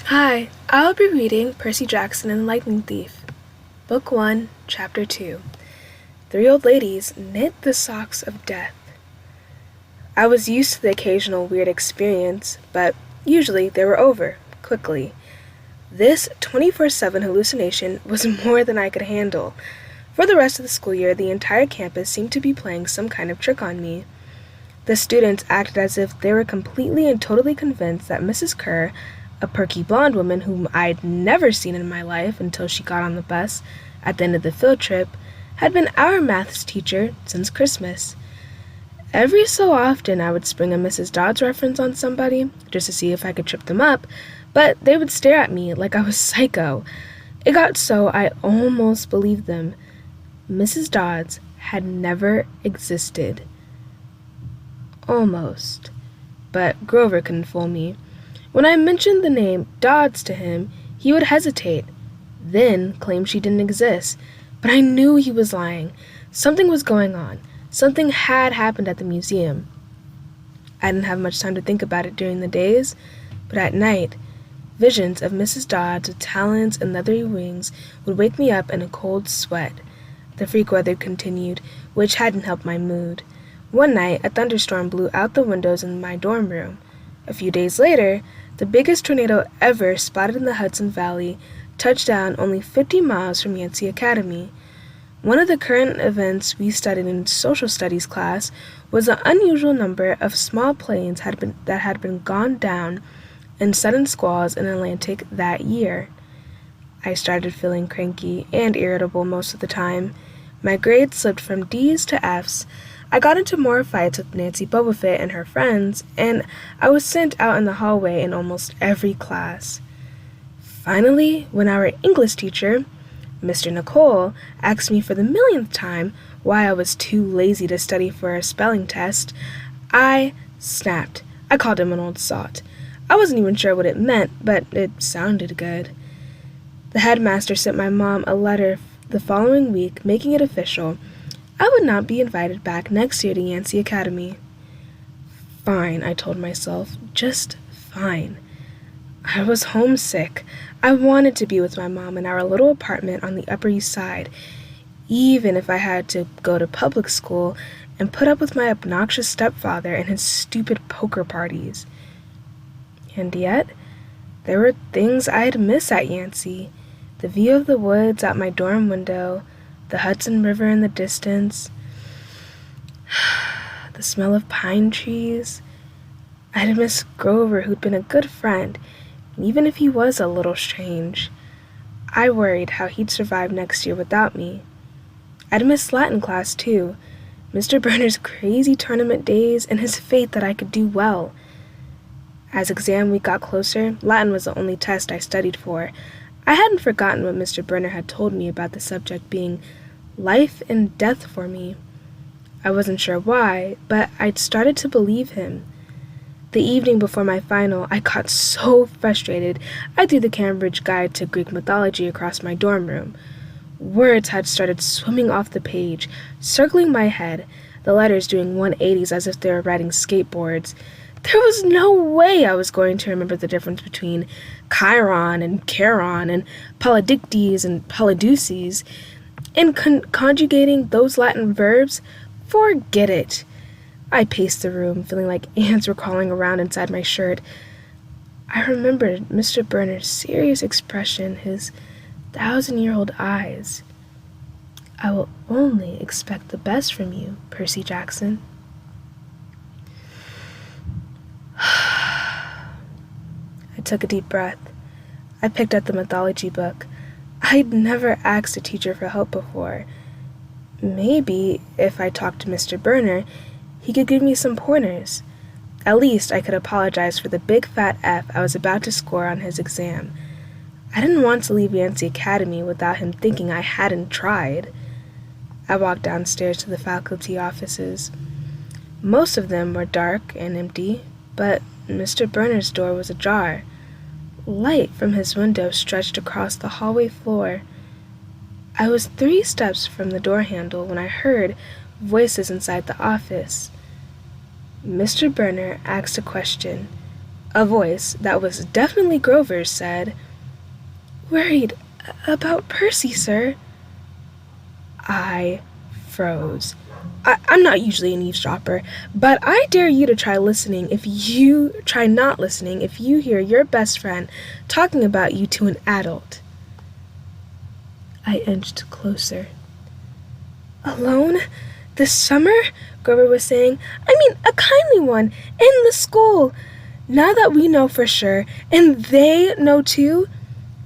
Hi, I'll be reading Percy Jackson and the Lightning Thief, Book 1, Chapter 2. Three old ladies knit the socks of death. I was used to the occasional weird experience, but usually they were over, quickly. This 24/7 hallucination was more than I could handle. For the rest of the school year, the entire campus seemed to be playing some kind of trick on me. The students acted as if they were completely and totally convinced that Mrs. Kerr, a perky blonde woman whom I'd never seen in my life until she got on the bus at the end of the field trip, had been our maths teacher since Christmas. Every so often I would spring a Mrs. Dodds reference on somebody, just to see if I could trip them up, but they would stare at me like I was psycho. It got so I almost believed them. Mrs. Dodds had never existed. Almost. But Grover couldn't fool me. When I mentioned the name Dodds to him, he would hesitate, then claim she didn't exist. But I knew he was lying. Something was going on. Something had happened at the museum. I didn't have much time to think about it during the days, but at night, visions of Mrs. Dodds with talons and leathery wings would wake me up in a cold sweat. The freak weather continued, which hadn't helped my mood. One night, a thunderstorm blew out the windows in my dorm room. A few days later, the biggest tornado ever spotted in the Hudson Valley touched down only 50 miles from Yancey Academy. One of the current events we studied in social studies class was the unusual number of small planes that had been gone down in sudden squalls in the Atlantic that year. I started feeling cranky and irritable most of the time. My grades slipped from D's to F's. I got into more fights with Nancy Bobofit and her friends, and I was sent out in the hallway in almost every class. Finally, when our English teacher, Mr. Nicole, asked me for the millionth time why I was too lazy to study for a spelling test, I snapped. I called him an old sot. I wasn't even sure what it meant, but it sounded good. The headmaster sent my mom a letter the following week making it official. I would not be invited back next year to Yancey Academy. Fine, I told myself, just fine. I was homesick. I wanted to be with my mom in our little apartment on the Upper East Side, even if I had to go to public school and put up with my obnoxious stepfather and his stupid poker parties. And yet, there were things I'd miss at Yancey. The view of the woods out my dorm window, the Hudson River in the distance, the smell of pine trees. I'd miss Grover, who'd been a good friend, even if he was a little strange. I worried how he'd survive next year without me. I'd miss Latin class, too, Mr. Berner's crazy tournament days and his faith that I could do well. As exam week got closer, Latin was the only test I studied for. I hadn't forgotten what Mr. Berner had told me about the subject being life and death for me. I wasn't sure why, but I'd started to believe him. The evening before my final, I got so frustrated, I threw the Cambridge Guide to Greek Mythology across my dorm room. Words had started swimming off the page, circling my head, the letters doing 180s as if they were riding skateboards. There was no way I was going to remember the difference between Chiron and Charon and Polydictes and Polydeuces. And conjugating those Latin verbs, forget it. I paced the room, feeling like ants were crawling around inside my shirt. I remembered Mr. Berner's serious expression, his 1,000-year-old eyes. I will only expect the best from you, Percy Jackson. I took a deep breath. I picked up the mythology book. I'd never asked a teacher for help before. Maybe, if I talked to Mr. Berner, he could give me some pointers. At least I could apologize for the big fat F I was about to score on his exam. I didn't want to leave Yancey Academy without him thinking I hadn't tried. I walked downstairs to the faculty offices. Most of them were dark and empty, but Mr. Berner's door was ajar. Light from his window stretched across the hallway floor. I was 3 steps from the door handle when I heard voices inside the office. Mr. Berner asked a question. A voice that was definitely Grover's said, "Worried about Percy, sir." I froze. I'm not usually an eavesdropper, but I dare you to try not listening if you hear your best friend talking about you to an adult. I inched closer. "Alone? This summer?" Grover was saying. "I mean, a kindly one, in the school. Now that we know for sure, and they know too."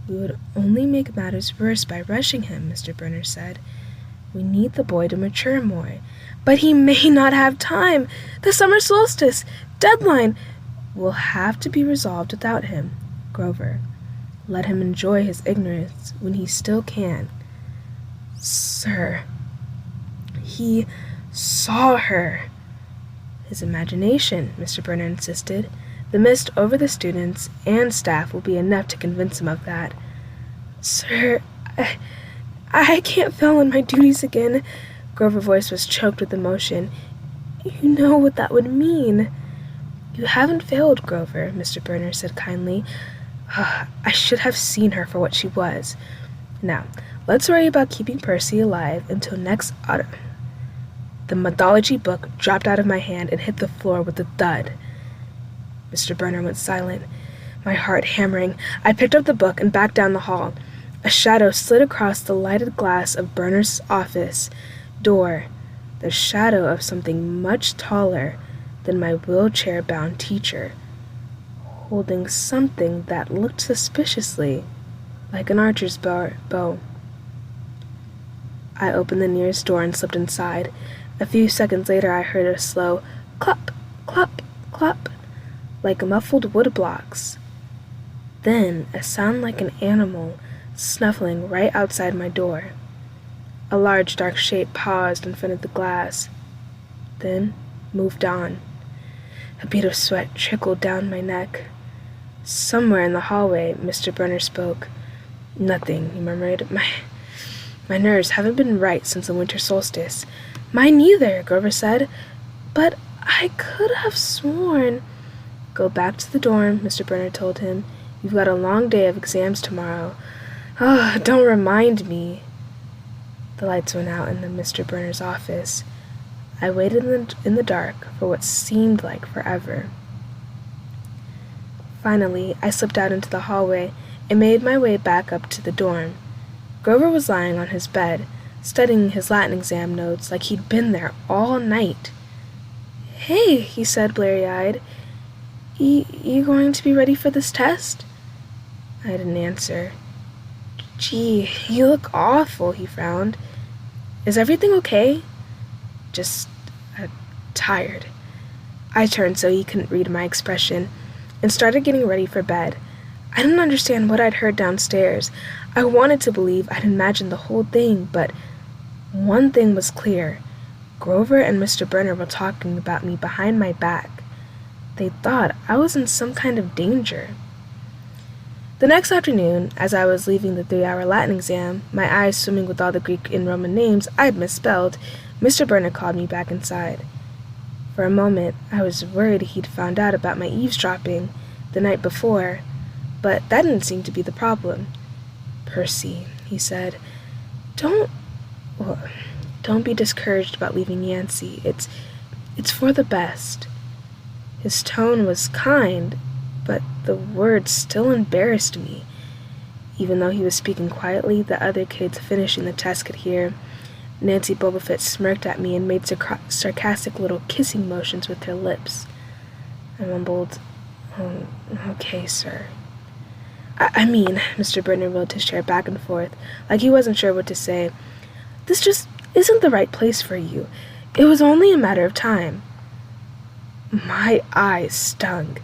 "We would only make matters worse by rushing him," Mr. Burner said. "We need the boy to mature more." "But he may not have time. The summer solstice deadline will have to be resolved without him, Grover. Let him enjoy his ignorance when he still can." "Sir, he saw her." "His imagination," Mr. Burner insisted. "The mist over the students and staff will be enough to convince him of that." "Sir, I can't fail in my duties again." Grover's voice was choked with emotion. "You know what that would mean." "You haven't failed, Grover," Mr. Burner said kindly. "I should have seen her for what she was. Now, let's worry about keeping Percy alive until next autumn." The mythology book dropped out of my hand and hit the floor with a thud. Mr. Burner went silent, my heart hammering. I picked up the book and backed down the hall. A shadow slid across the lighted glass of Burner's office door, the shadow of something much taller than my wheelchair-bound teacher, holding something that looked suspiciously like an archer's bow. I opened the nearest door and slipped inside. A few seconds later I heard a slow clop, clop, clop, like muffled wood blocks. Then a sound like an animal snuffling right outside my door. A large dark shape paused in front of the glass, then moved on. A bead of sweat trickled down my neck. Somewhere in the hallway, Mr. Burner spoke. "Nothing," he murmured. My nerves haven't been right since the winter solstice." "Mine neither," Grover said. "But I could have sworn—" "Go back to the dorm," Mr. Burner told him. "You've got a long day of exams tomorrow." "Oh, don't remind me." The lights went out in Mr. Burner's office. I waited in the dark for what seemed like forever. Finally, I slipped out into the hallway and made my way back up to the dorm. Grover was lying on his bed, studying his Latin exam notes like he'd been there all night. "Hey," he said, blurry-eyed. You going to be ready for this test?" I didn't answer. "Gee, you look awful," he frowned. "Is everything okay?" "Just tired." I turned so he couldn't read my expression and started getting ready for bed. I didn't understand what I'd heard downstairs. I wanted to believe I'd imagined the whole thing, but one thing was clear. Grover and Mr. Burner were talking about me behind my back. They thought I was in some kind of danger. The next afternoon, as I was leaving the 3-hour Latin exam, my eyes swimming with all the Greek and Roman names I'd misspelled, Mr. Burner called me back inside. For a moment, I was worried he'd found out about my eavesdropping the night before, but that didn't seem to be the problem. "Percy," he said, Don't be discouraged about leaving Yancey. It's for the best." His tone was kind, but the words still embarrassed me. Even though he was speaking quietly, the other kids finishing the test could hear. Nancy Bobofit smirked at me and made sarcastic little kissing motions with her lips. I mumbled, "Oh, okay, sir." I mean, Mr. Burner rolled his chair back and forth, like he wasn't sure what to say. "This just isn't the right place for you. It was only a matter of time." My eyes stung.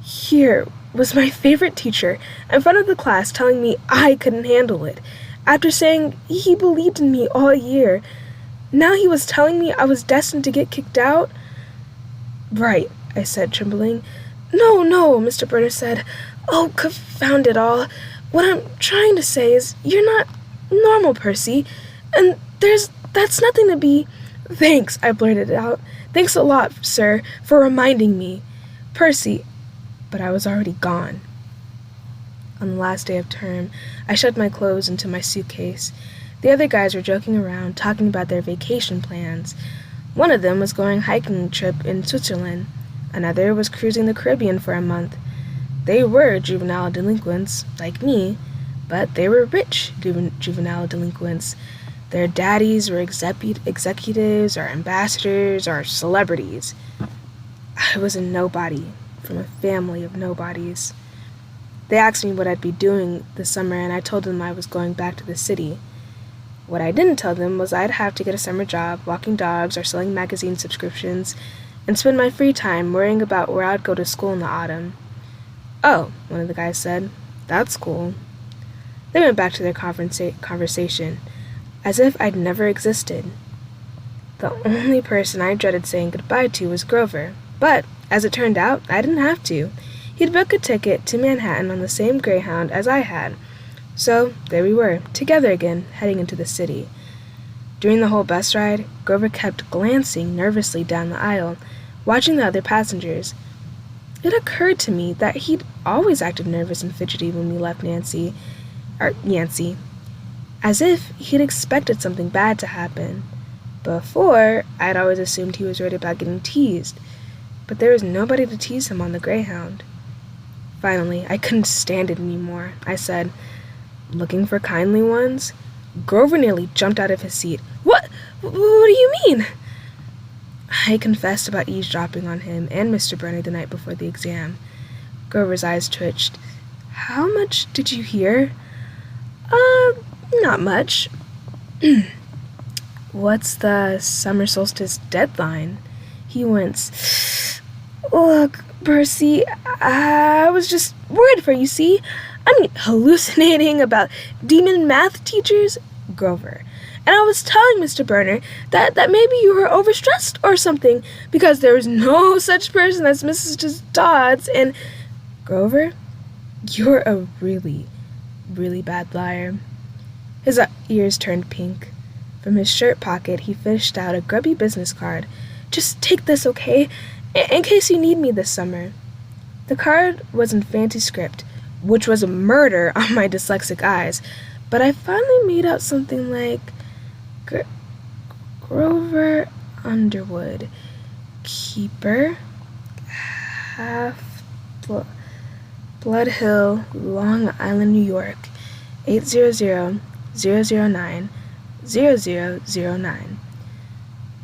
Here was my favorite teacher in front of the class telling me I couldn't handle it, after saying he believed in me all year. Now he was telling me I was destined to get kicked out? "Right," I said, trembling. No, Mr. Burner said. "Oh, confound it all. What I'm trying to say is you're not normal, Percy, and that's nothing to be—" "Thanks," I blurted out. "Thanks a lot, sir, for reminding me. Percy, but I was already gone. On the last day of term, I shoved my clothes into my suitcase. The other guys were joking around, talking about their vacation plans. One of them was going hiking trip in Switzerland. Another was cruising the Caribbean for a month. They were juvenile delinquents, like me, but they were rich juvenile delinquents. Their daddies were executives or ambassadors or celebrities. I was a nobody from a family of nobodies. They asked me what I'd be doing this summer, and I told them I was going back to the city. What I didn't tell them was I'd have to get a summer job, walking dogs or selling magazine subscriptions, and spend my free time worrying about where I'd go to school in the autumn. "Oh," one of the guys said, "that's cool." They went back to their conversation, as if I'd never existed. The only person I dreaded saying goodbye to was Grover, but, as it turned out, I didn't have to. He'd booked a ticket to Manhattan on the same Greyhound as I had. So, there we were, together again, heading into the city. During the whole bus ride, Grover kept glancing nervously down the aisle, watching the other passengers. It occurred to me that he'd always acted nervous and fidgety when we left Yancey, as if he'd expected something bad to happen. Before, I'd always assumed he was worried about getting teased, but there was nobody to tease him on the Greyhound. Finally, I couldn't stand it anymore. I said, "Looking for kindly ones?" Grover nearly jumped out of his seat. What do you mean?" I confessed about eavesdropping on him and Mr. Burney the night before the exam. Grover's eyes twitched. "How much did you hear?" Not much." "What's the summer solstice deadline?" He winced. "Look, Percy, I was just worried for you, see? I mean, hallucinating about demon math teachers?" Grover. "And I was telling Mr. Burner that maybe you were overstressed or something, because there was no such person as Mrs. Dodds, and—" "Grover, you're a really, really bad liar." His ears turned pink. From his shirt pocket, he fished out a grubby business card. "Just take this, okay? In case you need me this summer." The card was in fancy script, which was a murder on my dyslexic eyes, but I finally made out something like Grover Underwood, keeper, half Blood Hill, Long Island, New York, 800-009-0009.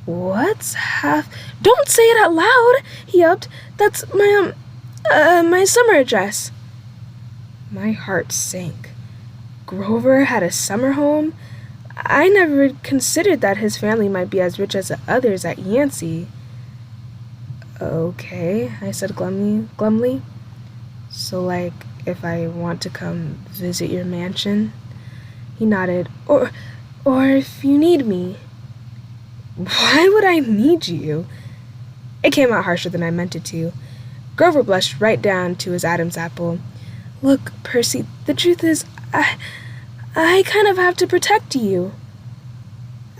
"What's half—" "Don't say it out loud," he yelped. "That's my summer address." My heart sank. Grover had a summer home? I never considered that his family might be as rich as the others at Yancey. "Okay," I said glumly. "So, like, if I want to come visit your mansion?" He nodded. Or if you need me." "Why would I need you?" It came out harsher than I meant it to. Grover blushed right down to his Adam's apple. "Look, Percy, the truth is, I kind of have to protect you."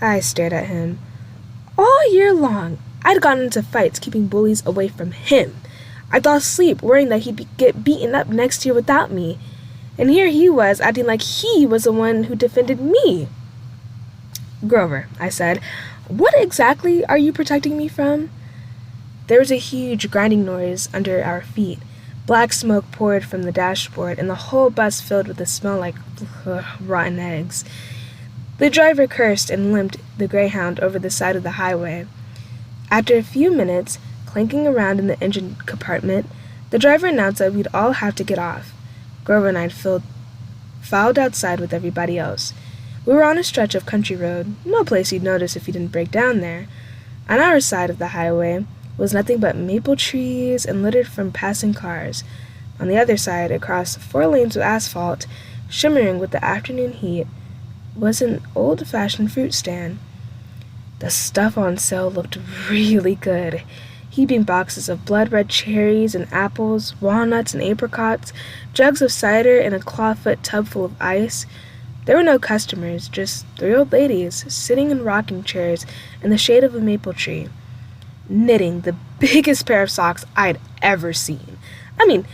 I stared at him. All year long, I'd gotten into fights keeping bullies away from him. I'd lost sleep worrying that he'd get beaten up next year without me. And here he was acting like he was the one who defended me. "Grover," I said, "what exactly are you protecting me from?" There was a huge grinding noise under our feet. Black smoke poured from the dashboard, and the whole bus filled with a smell like rotten eggs. The driver cursed and limped the Greyhound over the side of the highway. After a few minutes, clanking around in the engine compartment, the driver announced that we'd all have to get off. Grover and I filed outside with everybody else. We were on a stretch of country road, no place you'd notice if you didn't break down there. On our side of the highway was nothing but maple trees and littered from passing cars. On the other side, across 4 lanes of asphalt, shimmering with the afternoon heat, was an old-fashioned fruit stand. The stuff on sale looked really good. Heaping boxes of blood-red cherries and apples, walnuts and apricots, jugs of cider, and a clawfoot tub full of ice. There were no customers, just 3 old ladies sitting in rocking chairs in the shade of a maple tree, knitting the biggest pair of socks I'd ever seen. I mean,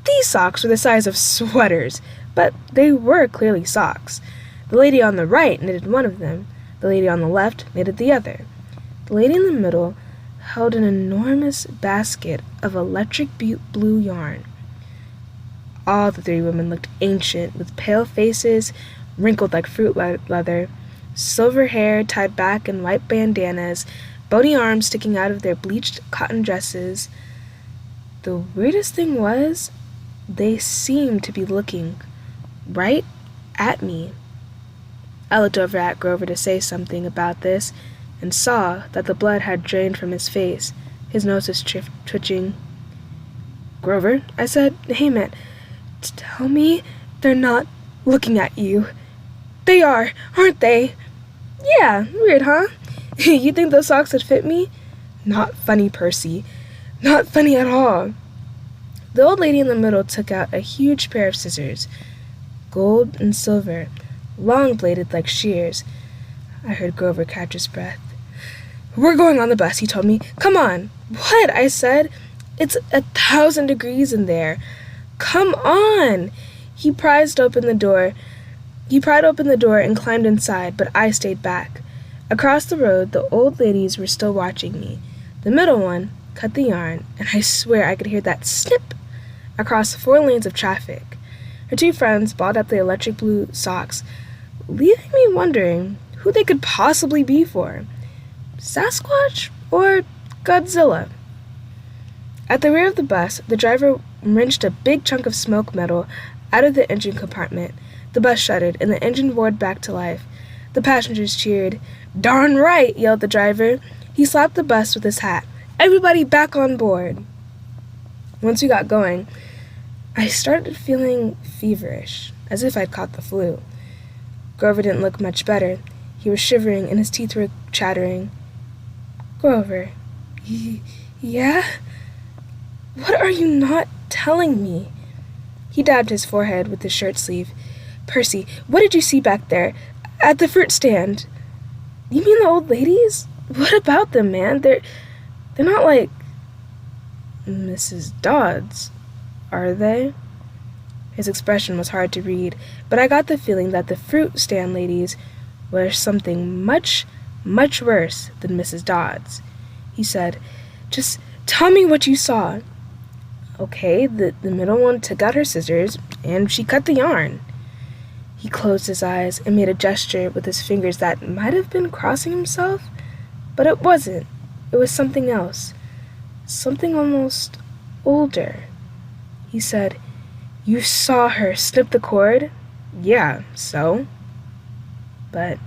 these socks were the size of sweaters, but they were clearly socks. The lady on the right knitted one of them. The lady on the left knitted the other. The lady in the middle held an enormous basket of electric blue yarn. All the three women looked ancient, with pale faces, wrinkled like fruit leather, silver hair tied back in white bandanas, bony arms sticking out of their bleached cotton dresses. The weirdest thing was, they seemed to be looking right at me. I looked over at Grover to say something about this, and saw that the blood had drained from his face. His nose was twitching. "Grover," I said, "hey man, tell me they're not looking at you." "They are, aren't they?" "Yeah, weird, huh? You think those socks would fit me?" "Not funny, Percy. Not funny at all." The old lady in the middle took out a huge pair of scissors, gold and silver, long-bladed like shears. I heard Grover catch his breath. "We're going on the bus," he told me. "Come on." "What?" I said. "It's 1,000 degrees in there. Come on." He pried open the door and climbed inside, but I stayed back. Across the road, the old ladies were still watching me. The middle one cut the yarn, and I swear I could hear that snip across 4 lanes of traffic. Her 2 friends balled up the electric blue socks, leaving me wondering who they could possibly be for. Sasquatch or Godzilla? At the rear of the bus, the driver wrenched a big chunk of smoke metal out of the engine compartment. The bus shuddered, and the engine roared back to life. The passengers cheered. "Darn right," yelled the driver. He slapped the bus with his hat. "Everybody back on board." Once we got going, I started feeling feverish, as if I'd caught the flu. Grover didn't look much better. He was shivering, and his teeth were chattering. "Grover, yeah? What are you not telling me?" He dabbed his forehead with his shirt sleeve. "Percy, what did you see back there? At the fruit stand?" "You mean the old ladies? What about them, man? They're not like Mrs. Dodds, are they?" His expression was hard to read, but I got the feeling that the fruit stand ladies were something much, much worse than Mrs. Dodds. He said, "Just tell me what you saw." "Okay, the middle one took out her scissors, and she cut the yarn." He closed his eyes and made a gesture with his fingers that might have been crossing himself, but it wasn't. It was something else. Something almost older. He said, "You saw her snip the cord?" "Yeah, so?" But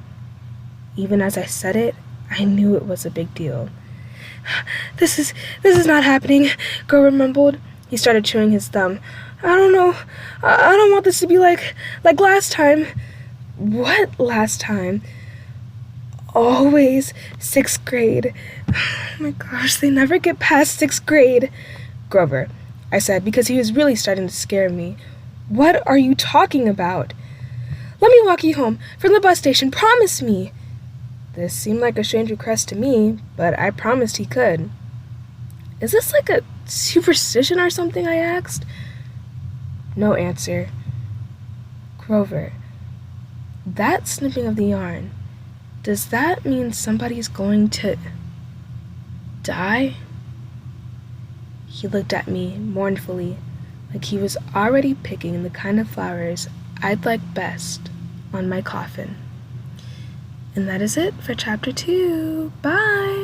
even as I said it, I knew it was a big deal. This is not happening," Grover mumbled. He started chewing his thumb. "I don't know. I don't want this to be like last time." "What last time?" "Always 6th grade. Oh my gosh, they never get past 6th grade." "Grover," I said, because he was really starting to scare me. "What are you talking about?" "Let me walk you home from the bus station. Promise me." This seemed like a strange request to me, but I promised he could. "Is this like a superstition or something?" I asked. No answer. "Grover, that snipping of the yarn, does that mean somebody's going to die?" He looked at me mournfully, like he was already picking the kind of flowers I'd like best on my coffin. And that is it for chapter 2. Bye!